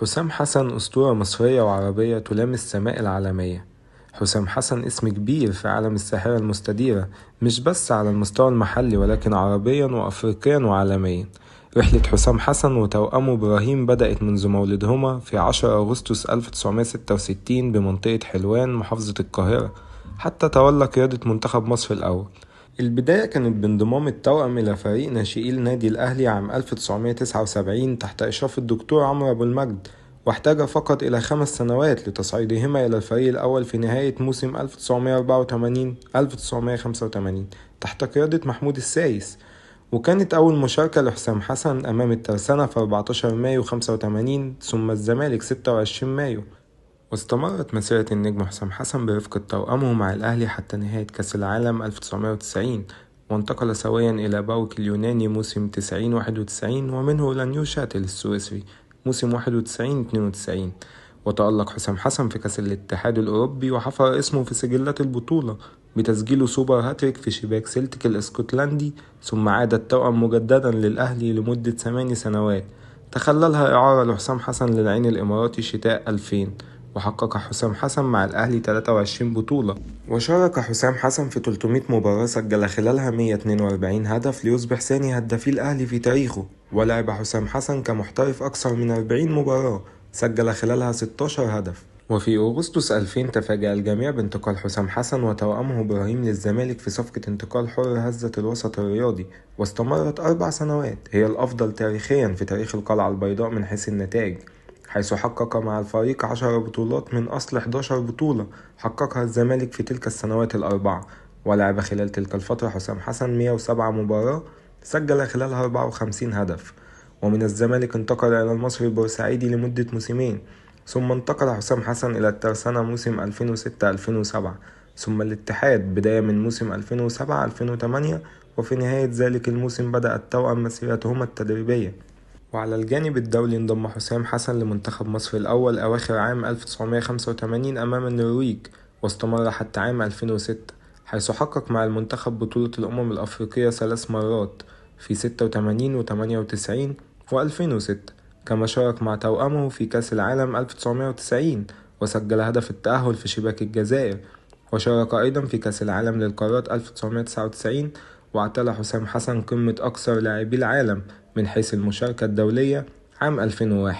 حسام حسن أسطورة مصرية وعربية تلامس السماء العالمية. حسام حسن اسم كبير في عالم الساحرة المستديرة، مش بس على المستوى المحلي ولكن عربيا وأفريقيا وعالميا. رحلة حسام حسن وتوأمه إبراهيم بدأت منذ مولدهما في 10 أغسطس 1966 بمنطقة حلوان محافظة القاهرة، حتى تولى قيادة منتخب مصر الأول. البداية كانت بانضمام التوأم إلى فريق ناشئي النادي الأهلي عام 1979 تحت إشراف الدكتور عمرو أبو المجد، واحتاج فقط إلى 5 سنوات لتصعيدهما إلى الفريق الأول في نهاية موسم 1984-1985 تحت قيادة محمود السايس. وكانت أول مشاركة لحسام حسن أمام الترسانة في 14 مايو 85 ثم الزمالك 26 مايو. واستمرت مسيرة النجم حسام حسن برفقة توأمه مع الأهلي حتى نهاية كأس العالم 1990، وانتقل سويا إلى باوك اليوناني موسم 90-91 ومنه إلى نيوشاتل السويسري موسم 91-92. وتألق حسام حسن في كأس الاتحاد الأوروبي وحفر اسمه في سجلات البطولة بتسجيله سوبر هاتريك في شباك سيلتيك الاسكتلندي، ثم عاد التوأم مجددا للأهلي لمدة 8 سنوات تخللها إعارة لحسام حسن للعين الإماراتي شتاء 2000. وحقق حسام حسن مع الأهلي 23 بطولة، وشارك حسام حسن في 300 مباراة سجل خلالها 142 هدف ليصبح ثاني هدافي الأهلي في تاريخه. ولعب حسام حسن كمحترف أكثر من 40 مباراة سجل خلالها 16 هدف. وفي أغسطس 2000 تفاجأ الجميع بانتقال حسام حسن وتوأمه إبراهيم للزمالك في صفقة انتقال حر هزت الوسط الرياضي، واستمرت 4 سنوات هي الأفضل تاريخيا في تاريخ القلعة البيضاء من حيث النتائج، حيث حقق مع الفريق 10 بطولات من أصل 11 بطولة حققها الزمالك في تلك السنوات الأربعة. ولعب خلال تلك الفترة حسام حسن 107 مباراة سجل خلالها 54 هدف. ومن الزمالك انتقل إلى المصري البورسعيدي لمدة موسمين، ثم انتقل حسام حسن إلى الترسانة موسم 2006-2007، ثم الاتحاد بداية من موسم 2007-2008. وفي نهاية ذلك الموسم بدأ التوأم مسيرتهما التدريبية. وعلى الجانب الدولي انضم حسام حسن لمنتخب مصر الأول أواخر عام 1985 أمام النرويج، واستمر حتى عام 2006 حيث حقق مع المنتخب بطولة الأمم الأفريقية 3 مرات في 86 و98 و2006، كما شارك مع توأمه في كأس العالم 1990 وسجل هدف التأهل في شباك الجزائر، وشارك أيضا في كأس العالم للقارات 1999. واعتلى حسام حسن قمة أكثر لاعبي العالم من حيث المشاركة الدولية عام 2001،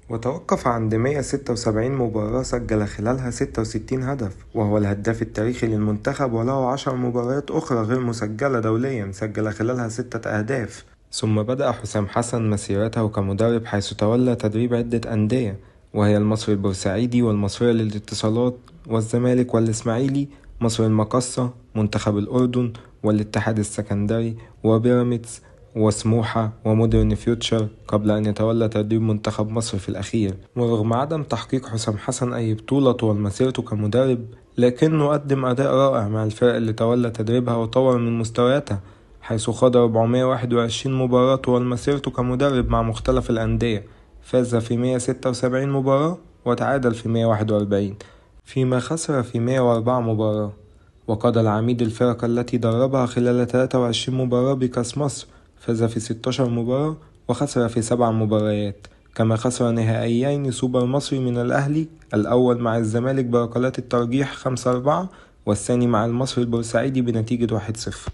وتوقف عند 176 مباراة سجل خلالها 66 هدف، وهو الهداف التاريخي للمنتخب، وله 10 مباريات أخرى غير مسجلة دوليا سجل خلالها 6 أهداف. ثم بدأ حسام حسن مسيرته كمدرب حيث تولى تدريب عدة أندية، وهي المصري البورسعيدي والمصرية للاتصالات والزمالك والإسماعيلي، مصر المقصة، منتخب الأردن والاتحاد السكندري وبيراميدز وسموحة ومودرن فيوتشر، قبل أن يتولى تدريب منتخب مصر في الأخير. ورغم عدم تحقيق حسام حسن أي بطولة طوال مسيرته كمدرب، لكنه قدم أداء رائع مع الفرق اللي تولى تدريبها وطور من مستوياتها، حيث خاض 421 مباراة طوال مسيرته كمدرب مع مختلف الأندية، فاز في 176 مباراة وتعادل في 141، فيما خسر في 104 مباراة. وقاد العميد الفرق التي دربها خلال 23 مباراة بكأس مصر، فاز في 16 مباراة وخسر في 7 مباريات، كما خسر نهائيين سوبر مصري من الأهلي، الأول مع الزمالك بركلات الترجيح 5-4 والثاني مع المصري البورسعيدي بنتيجة 1-0.